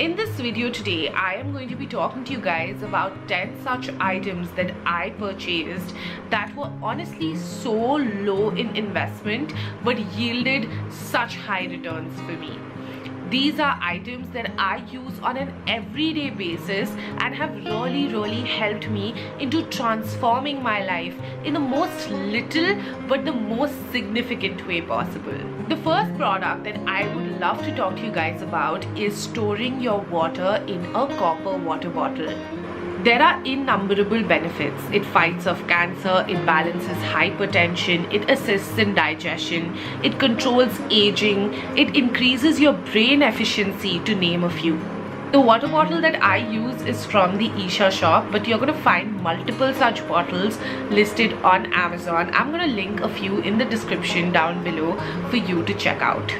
In this video today, I am going to be talking to you guys about 10 such items that I purchased that were honestly so low in investment but yielded such high returns for me. These are items that I use on an everyday basis and have really helped me into transforming my life in the most little but the most significant way possible. The first product that I would love to talk to you guys about is storing your water in a copper water bottle. There are innumerable benefits. It fights off cancer, it balances hypertension, it assists in digestion, it controls aging, it increases your brain efficiency, to name a few. The water bottle that I use is from the Isha shop, but you're going to find multiple such bottles listed on Amazon. I'm going to link a few in the description down below for you to check out.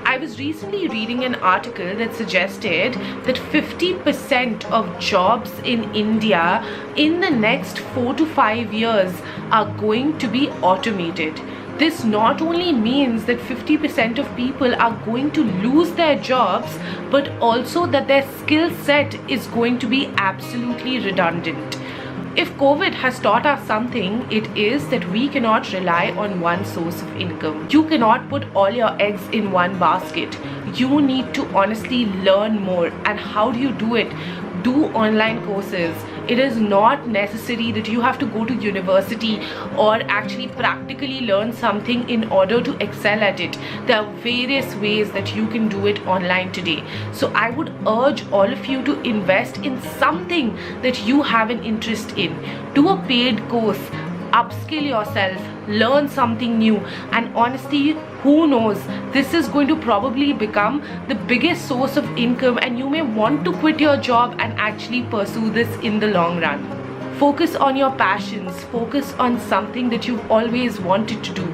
I was recently reading an article that suggested that 50% of jobs in India in the next 4 to 5 years are going to be automated. This not only means that 50% of people are going to lose their jobs, but also that their skill set is going to be absolutely redundant. If COVID has taught us something, it is that we cannot rely on one source of income. You cannot put all your eggs in one basket. You need to honestly learn more. And how do you do it? Do online courses. It is not necessary that you have to go to university or actually practically learn something in order to excel at it. There are various ways that you can do it online today. So I would urge all of you to invest in something that you have an interest in. Do a paid course, upskill yourself, learn something new, and honestly, who knows, this is going to probably become the biggest source of income and you may want to quit your job and actually pursue this in the long run. Focus on your passions, focus on something that you've always wanted to do.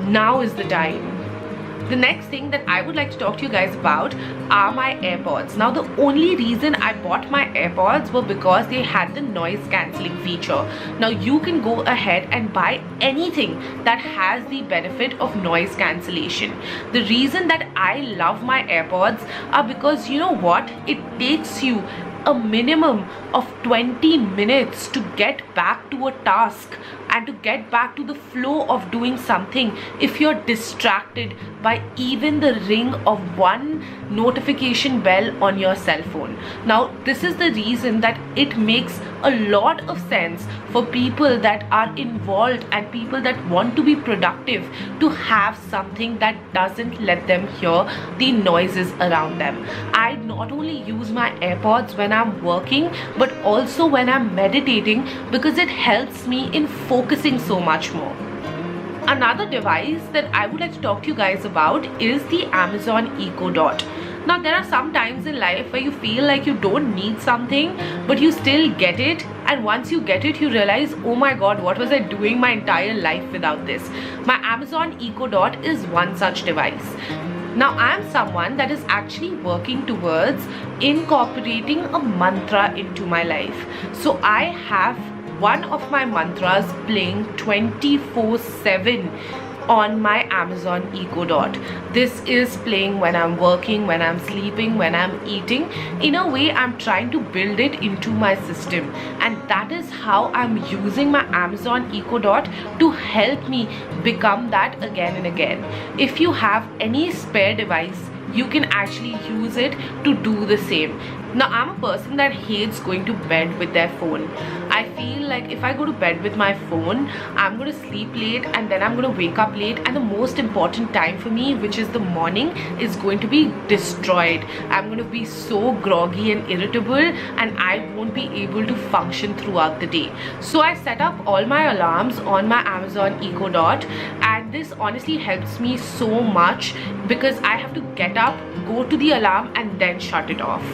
Now is the time. The next thing that I would like to talk to you guys about are my AirPods. Now, the only reason I bought my AirPods were because they had the noise cancelling feature. Now, you can go ahead and buy anything that has the benefit of noise cancellation. The reason that I love my AirPods are because, you know what? It takes you a minimum of 20 minutes to get back to a task and to get back to the flow of doing something if you're distracted by even the ring of one notification bell on your cell phone. Now, this is the reason that it makes a lot of sense for people that are involved and people that want to be productive to have something that doesn't let them hear the noises around them. I not only use my AirPods when I'm working, but also when I'm meditating, because it helps me in focusing so much more. Another device that I would like to talk to you guys about is the Amazon Echo Dot. Now, there are some times in life where you feel like you don't need something, but you still get it. And once you get it, you realize, oh my god, what was I doing my entire life without this? My Amazon Echo Dot is one such device. Now, I am someone that is actually working towards incorporating a mantra into my life. So I have one of my mantras playing 24/7 on my Amazon Echo Dot. This is playing when I'm working, when I'm sleeping, when I'm eating. In a way, I'm trying to build it into my system, and that is how I'm using my Amazon Echo Dot to help me become that again and again. If you have any spare device, you can actually use it to do the same. Now, I'm a person that hates going to bed with their phone. I feel like if I go to bed with my phone, I'm going to sleep late and then I'm going to wake up late, and the most important time for me, which is the morning, is going to be destroyed. I'm going to be so groggy and irritable and I won't be able to function throughout the day. So I set up all my alarms on my Amazon Echo Dot, and this honestly helps me so much because I have to get up, go to the alarm and then shut it off.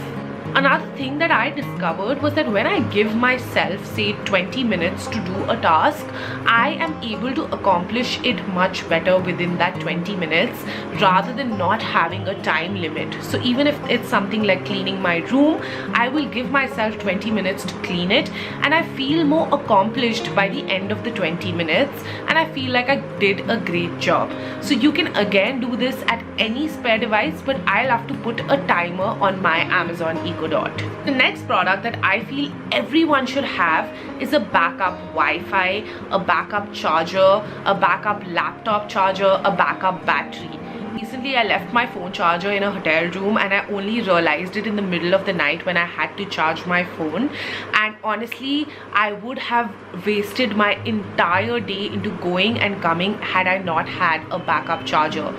Another thing that I discovered was that when I give myself, say, 20 minutes to do a task, I am able to accomplish it much better within that 20 minutes rather than not having a time limit. So even if it's something like cleaning my room, I will give myself 20 minutes to clean it, and I feel more accomplished by the end of the 20 minutes, and I feel like I did a great job. So you can again do this at any spare device, but I'll have to put a timer on my Amazon Echo Dot. The next product that I feel everyone should have is a backup Wi-Fi, a backup charger, a backup laptop charger, a backup battery. Recently, I left my phone charger in a hotel room, and I only realized it in the middle of the night when I had to charge my phone. And honestly, I would have wasted my entire day into going and coming had I not had a backup charger.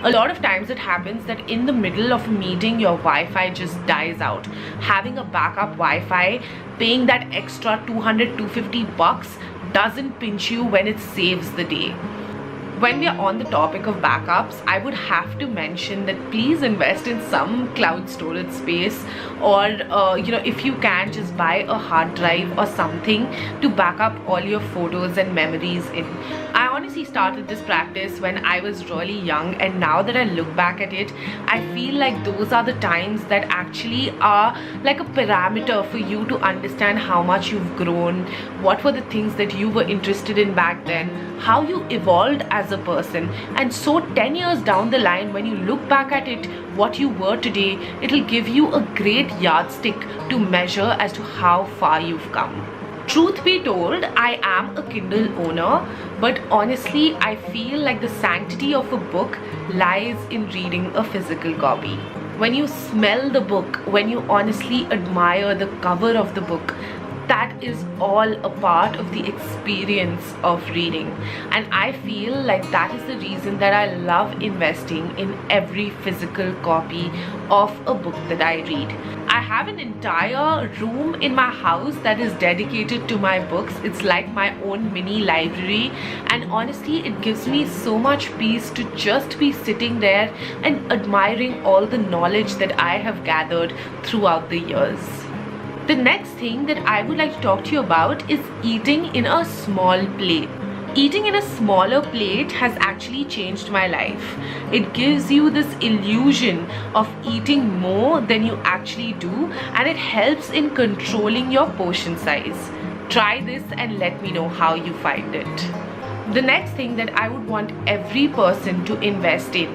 A lot of times it happens that in the middle of a meeting, your Wi-Fi just dies out. Having a backup Wi-Fi, paying that extra $200-$250 doesn't pinch you when it saves the day. When we are on the topic of backups, I would have to mention that please invest in some cloud storage space, or if you can, just buy a hard drive or something to back up all your photos and memories in. I honestly started this practice when I was really young, and now that I look back at it, I feel like those are the times that actually are like a parameter for you to understand how much you've grown, what were the things that you were interested in back then, how you evolved as a person. And so 10 years down the line, when you look back at it, what you were today, it'll give you a great yardstick to measure as to how far you've come. Truth be told, I am a Kindle owner, but honestly, I feel like the sanctity of a book lies in reading a physical copy. When you smell the book, when you honestly admire the cover of the book, that is all a part of the experience of reading. And I feel like that is the reason that I love investing in every physical copy of a book that I read. I have an entire room in my house that is dedicated to my books. It's like my own mini library, and honestly it gives me so much peace to just be sitting there and admiring all the knowledge that I have gathered throughout the years. The next thing that I would like to talk to you about is eating in a small plate. Eating in a smaller plate has actually changed my life. It gives you this illusion of eating more than you actually do, and it helps in controlling your portion size. Try this and let me know how you find it. The next thing that I would want every person to invest in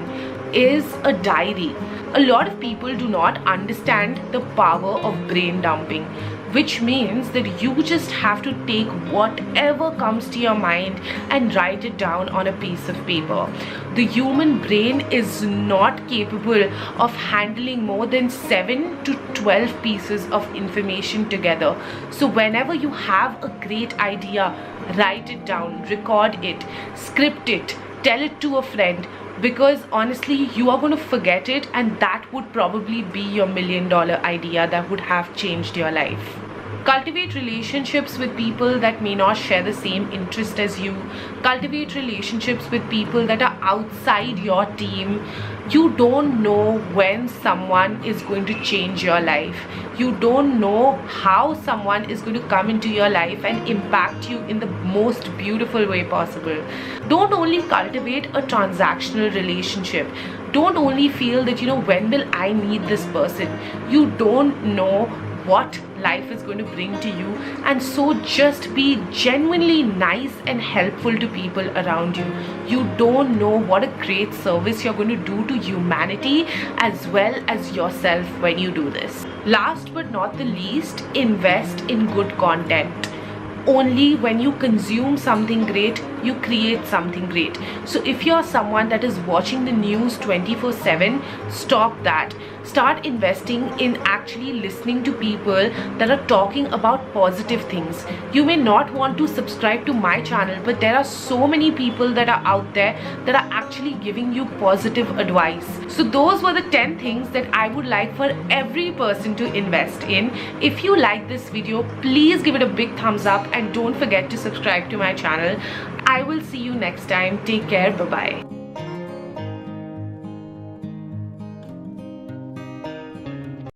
is a diary. A lot of people do not understand the power of brain dumping, which means that you just have to take whatever comes to your mind and write it down on a piece of paper. The human brain is not capable of handling more than 7 to 12 pieces of information together. So whenever you have a great idea, write it down, record it, script it, tell it to a friend, because honestly you are going to forget it, and that would probably be your $1 million idea that would have changed your life. Cultivate relationships with people that may not share the same interest as you. Cultivate relationships with people that are outside your team. You don't know when someone is going to change your life. You don't know how someone is going to come into your life and impact you in the most beautiful way possible. Don't only cultivate a transactional relationship. Don't only feel that, when will I meet this person? You don't know what life is going to bring to you, and so just be genuinely nice and helpful to people around you. You don't know what a great service you're going to do to humanity as well as yourself when you do this. Last but not the least, invest in good content. Only when you consume something great, you create something great. So if you're someone that is watching the news 24/7, stop that. Start investing in actually listening to people that are talking about positive things. You may not want to subscribe to my channel, but there are so many people that are out there that are actually giving you positive advice. So those were the 10 things that I would like for every person to invest in. If you like this video, please give it a big thumbs up and don't forget to subscribe to my channel. I will see you next time. Take care. Bye-bye.